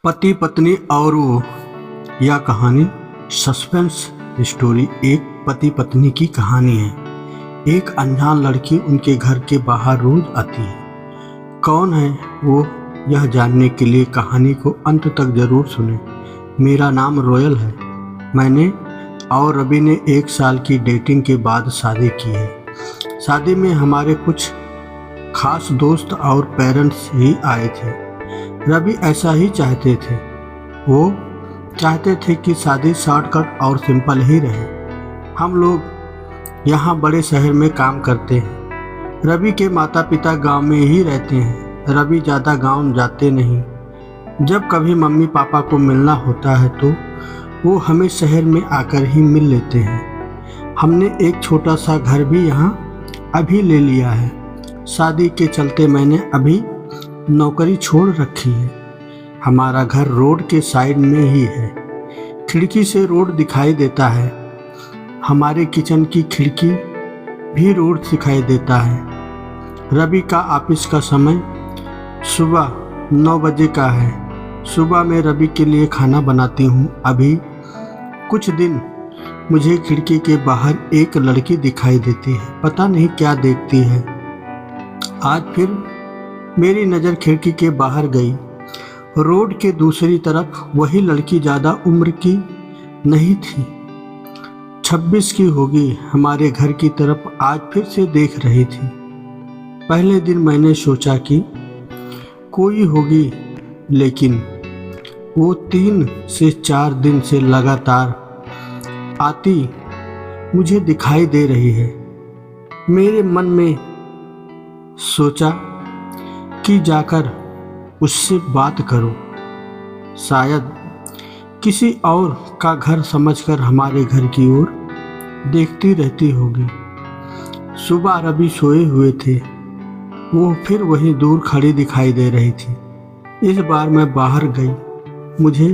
पति पत्नी और वो। यह कहानी सस्पेंस स्टोरी एक पति पत्नी की कहानी है। एक अनजान लड़की उनके घर के बाहर रोज आती है। कौन है वो, यह जानने के लिए कहानी को अंत तक जरूर सुने। मेरा नाम रोयल है। मैंने और रवि ने 1 साल की डेटिंग के बाद शादी की है। शादी में हमारे कुछ खास दोस्त और पेरेंट्स ही आए थे। रवि ऐसा ही चाहते थे। वो चाहते थे कि शादी शॉर्टकट और सिंपल ही रहे। हम लोग यहाँ बड़े शहर में काम करते हैं। रवि के माता पिता गांव में ही रहते हैं। रवि ज़्यादा गांव जाते नहीं। जब कभी मम्मी पापा को मिलना होता है तो वो हमें शहर में आकर ही मिल लेते हैं। हमने एक छोटा सा घर भी यहाँ अभी ले लिया है। शादी के चलते मैंने अभी नौकरी छोड़ रखी है। हमारा घर रोड के साइड में ही है। खिड़की से रोड दिखाई देता है। हमारे किचन की खिड़की भी रोड दिखाई देता है। रवि का ऑफिस का समय सुबह 9 बजे का है। सुबह में रवि के लिए खाना बनाती हूँ। अभी कुछ दिन मुझे खिड़की के बाहर एक लड़की दिखाई देती है। पता नहीं क्या देखती है। आज फिर मेरी नज़र खिड़की के बाहर गई। रोड के दूसरी तरफ वही लड़की ज़्यादा उम्र की नहीं थी। 26 की होगी। हमारे घर की तरफ आज फिर से देख रही थी। पहले दिन मैंने सोचा कि कोई होगी, लेकिन वो 3 से 4 दिन से लगातार आती मुझे दिखाई दे रही है। मेरे मन में सोचा कि जाकर उससे बात करो। शायद किसी और का घर समझकर हमारे घर की ओर देखती रहती होगी। सुबह रवि सोए हुए थे। वो फिर वहीं दूर खड़ी दिखाई दे रही थी। इस बार मैं बाहर गई। मुझे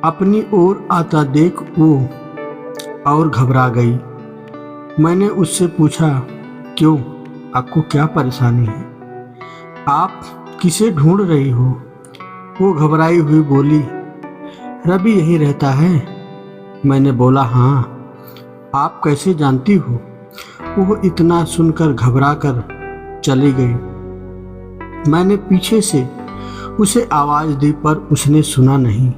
अपनी ओर आता देख वो और घबरा गई। मैंने उससे पूछा, क्यों, आपको क्या परेशानी है? आप किसे ढूंढ रही हो? वो घबराई हुई बोली, रवि यहीं रहता है। मैंने बोला, हाँ। आप कैसे जानती हो? वो इतना सुनकर घबरा कर चली गई। मैंने पीछे से उसे आवाज़ दी पर उसने सुना नहीं।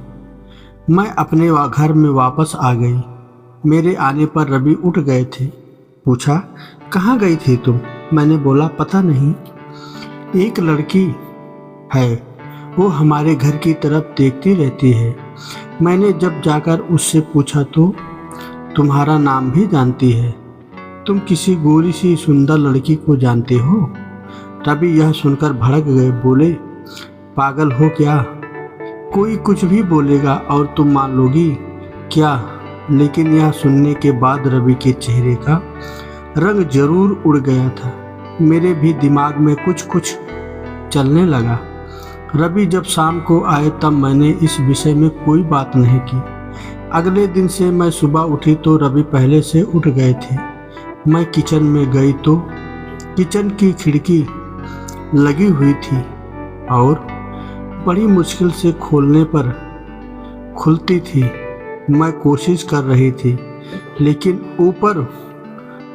मैं अपने घर में वापस आ गई। मेरे आने पर रवि उठ गए थे। पूछा, कहाँ गई थी तुम? मैंने बोला, पता नहीं। एक लड़की है, वो हमारे घर की तरफ देखती रहती है। मैंने जब जाकर उससे पूछा तो तुम्हारा नाम भी जानती है। तुम किसी गोरी सी सुंदर लड़की को जानते हो? रवि यह सुनकर भड़क गए। बोले, पागल हो क्या? कोई कुछ भी बोलेगा और तुम मान लोगी क्या? लेकिन यह सुनने के बाद रवि के चेहरे का रंग जरूर उड़ गया था। मेरे भी दिमाग में कुछ चलने लगा। रवि जब शाम को आए तब मैंने इस विषय में कोई बात नहीं की। अगले दिन से मैं सुबह उठी तो रवि पहले से उठ गए थे। मैं किचन में गई तो किचन की खिड़की लगी हुई थी और बड़ी मुश्किल से खोलने पर खुलती थी। मैं कोशिश कर रही थी, लेकिन ऊपर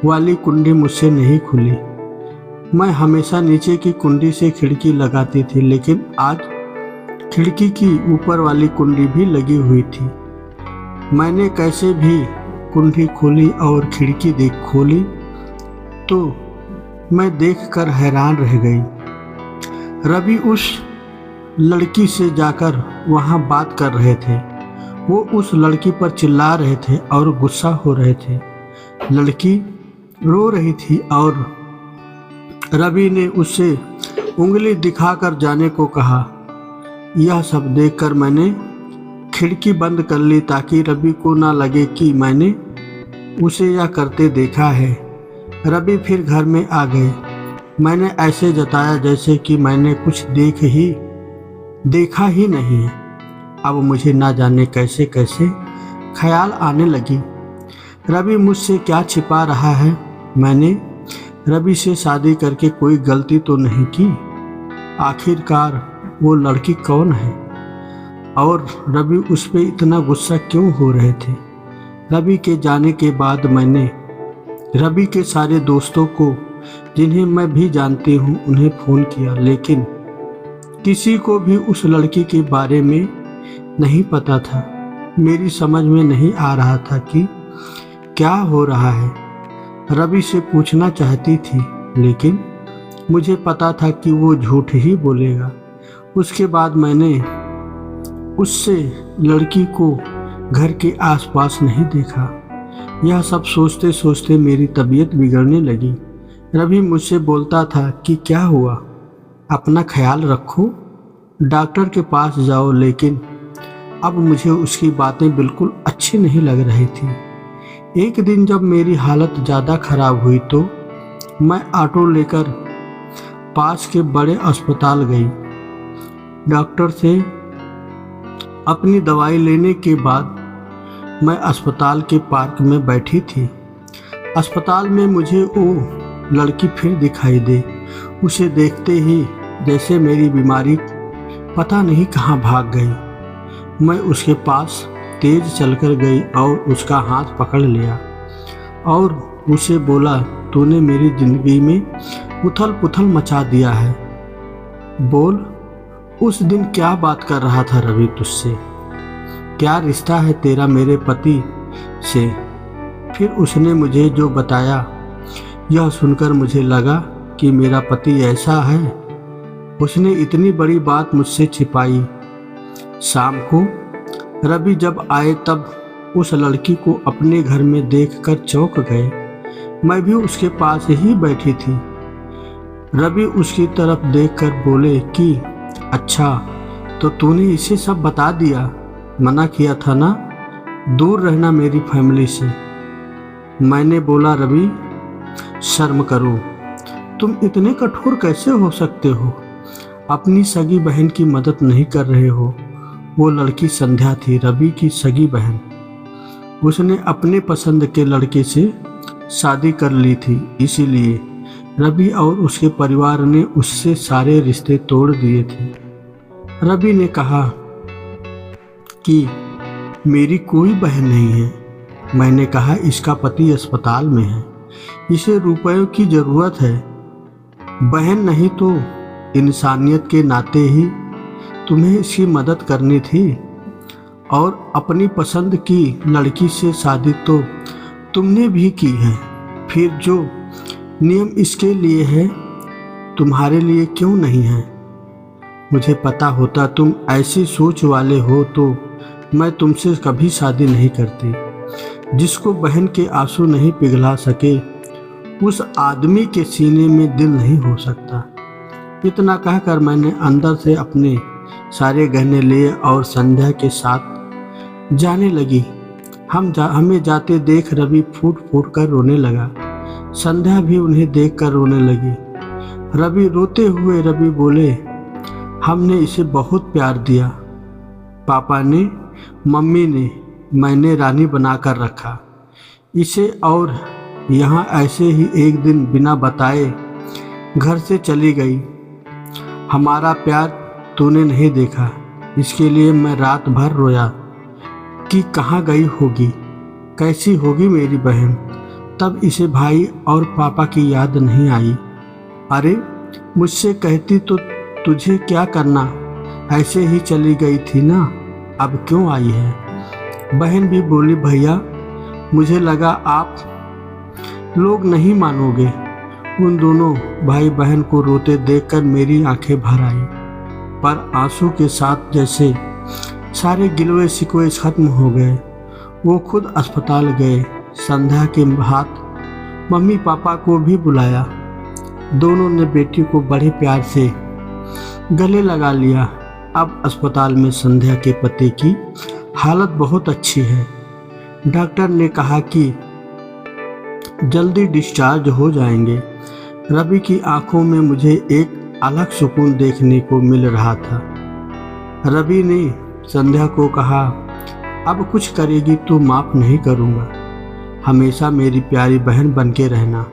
वाली कुंडी मुझसे नहीं खुली। मैं हमेशा नीचे की कुंडी से खिड़की लगाती थी, लेकिन आज खिड़की की ऊपर वाली कुंडी भी लगी हुई थी। मैंने कैसे भी कुंडी खोली और खिड़की खोली तो मैं देखकर हैरान रह गई। रवि उस लड़की से जाकर वहां बात कर रहे थे। वो उस लड़की पर चिल्ला रहे थे और गुस्सा हो रहे थे। लड़की रो रही थी और रवि ने उससे उंगली दिखाकर जाने को कहा। यह सब देखकर मैंने खिड़की बंद कर ली ताकि रवि को ना लगे कि मैंने उसे यह करते देखा है। रवि फिर घर में आ गए। मैंने ऐसे जताया जैसे कि मैंने कुछ देखा ही नहीं है। अब मुझे ना जाने कैसे कैसे ख्याल आने लगी। रवि मुझसे क्या छिपा रहा है? मैंने रवि से शादी करके कोई गलती तो नहीं की? आखिरकार वो लड़की कौन है? और रवि उस पर इतना गुस्सा क्यों हो रहे थे। रवि के जाने के बाद मैंने रवि के सारे दोस्तों को, जिन्हें मैं भी जानती हूँ, उन्हें फ़ोन किया, लेकिन किसी को भी उस लड़की के बारे में नहीं पता था। मेरी समझ में नहीं आ रहा था कि क्या हो रहा है। रवि से पूछना चाहती थी, लेकिन मुझे पता था कि वो झूठ ही बोलेगा। उसके बाद मैंने उससे लड़की को घर के आसपास नहीं देखा। यह सब सोचते सोचते मेरी तबीयत बिगड़ने लगी। रवि मुझसे बोलता था कि क्या हुआ, अपना ख्याल रखो, डॉक्टर के पास जाओ, लेकिन अब मुझे उसकी बातें बिल्कुल अच्छी नहीं लग रही थी। एक दिन जब मेरी हालत ज़्यादा खराब हुई तो मैं ऑटो लेकर पास के बड़े अस्पताल गई। डॉक्टर से अपनी दवाई लेने के बाद मैं अस्पताल के पार्क में बैठी थी। अस्पताल में मुझे वो लड़की फिर दिखाई दे। उसे देखते ही जैसे मेरी बीमारी पता नहीं कहाँ भाग गई। मैं उसके पास तेज चलकर गई और उसका हाथ पकड़ लिया और उसे बोला, तूने मेरी ज़िंदगी में उथल पुथल मचा दिया है। बोल, उस दिन क्या बात कर रहा था रवि तुझसे? क्या रिश्ता है तेरा मेरे पति से? फिर उसने मुझे जो बताया, यह सुनकर मुझे लगा कि मेरा पति ऐसा है। उसने इतनी बड़ी बात मुझसे छिपाई। शाम को रवि जब आए तब उस लड़की को अपने घर में देखकर चौंक गए। मैं भी उसके पास ही बैठी थी। रवि उसकी तरफ देखकर बोले कि अच्छा, तो तूने इसे सब बता दिया? मना किया था ना, दूर रहना मेरी फैमिली से। मैंने बोला, रवि शर्म करो, तुम इतने कठोर कैसे हो सकते हो? अपनी सगी बहन की मदद नहीं कर रहे हो। वो लड़की संध्या थी, रवि की सगी बहन। उसने अपने पसंद के लड़के से शादी कर ली थी, इसीलिए रवि और उसके परिवार ने उससे सारे रिश्ते तोड़ दिए थे। रवि ने कहा कि मेरी कोई बहन नहीं है। मैंने कहा, इसका पति अस्पताल में है, इसे रुपयों की ज़रूरत है। बहन नहीं तो इंसानियत के नाते ही तुम्हें इसकी मदद करनी थी, और अपनी पसंद की लड़की से शादी तो तुमने भी की है। फिर जो नियम इसके लिए है, तुम्हारे लिए क्यों नहीं है? मुझे पता होता तुम ऐसी सोच वाले हो तो मैं तुमसे कभी शादी नहीं करती। जिसको बहन के आंसू नहीं पिघला सके, उस आदमी के सीने में दिल नहीं हो सकता। इतना कहकर मैंने अंदर से अपने सारे गहने लिए और संध्या के साथ जाने लगी। हमें जाते देख रवि फूट फूट कर रोने लगा। संध्या भी उन्हें देखकर रोने लगी। रवि रोते हुए बोले, हमने इसे बहुत प्यार दिया। पापा ने, मम्मी ने, मैंने रानी बनाकर रखा इसे, और यहाँ ऐसे ही एक दिन बिना बताए घर से चली गई। हमारा प्यार तूने नहीं देखा, इसके लिए मैं रात भर रोया कि कहाँ गई होगी, कैसी होगी मेरी बहन। तब इसे भाई और पापा की याद नहीं आई। अरे, मुझसे कहती तो तुझे क्या करना, ऐसे ही चली गई थी ना, अब क्यों आई है? बहन भी बोली, भैया मुझे लगा आप लोग नहीं मानोगे। उन दोनों भाई बहन को रोते देखकर मेरी आंखें भर आई, पर आंसू के साथ जैसे सारे गिलवे शिकवे खत्म हो गए। वो खुद अस्पताल गए। संध्या के हाथ मम्मी पापा को भी बुलाया। दोनों ने बेटी को बड़े प्यार से गले लगा लिया। अब अस्पताल में संध्या के पति की हालत बहुत अच्छी है। डॉक्टर ने कहा कि जल्दी डिस्चार्ज हो जाएंगे। रवि की आंखों में मुझे एक अलग सुकून देखने को मिल रहा था। रवि ने संध्या को कहा, अब कुछ करेगी तो माफ़ नहीं करूँगा। हमेशा मेरी प्यारी बहन बन के रहना,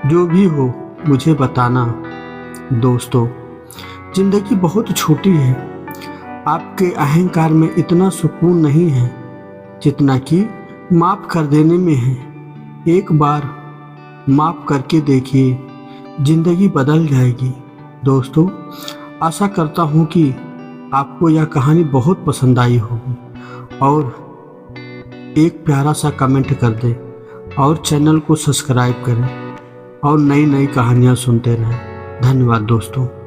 जो भी हो मुझे बताना। दोस्तों, ज़िंदगी बहुत छोटी है आपके अहंकार में इतना सुकून नहीं है जितना कि माफ़ कर देने में है। एक बार माफ़ करके देखिए, ज़िंदगी बदल जाएगी। दोस्तों, आशा करता हूँ कि आपको यह कहानी बहुत पसंद आई होगी और एक प्यारा सा कमेंट कर दें और चैनल को सब्सक्राइब करें और नई नई कहानियाँ सुनते रहें। धन्यवाद दोस्तों।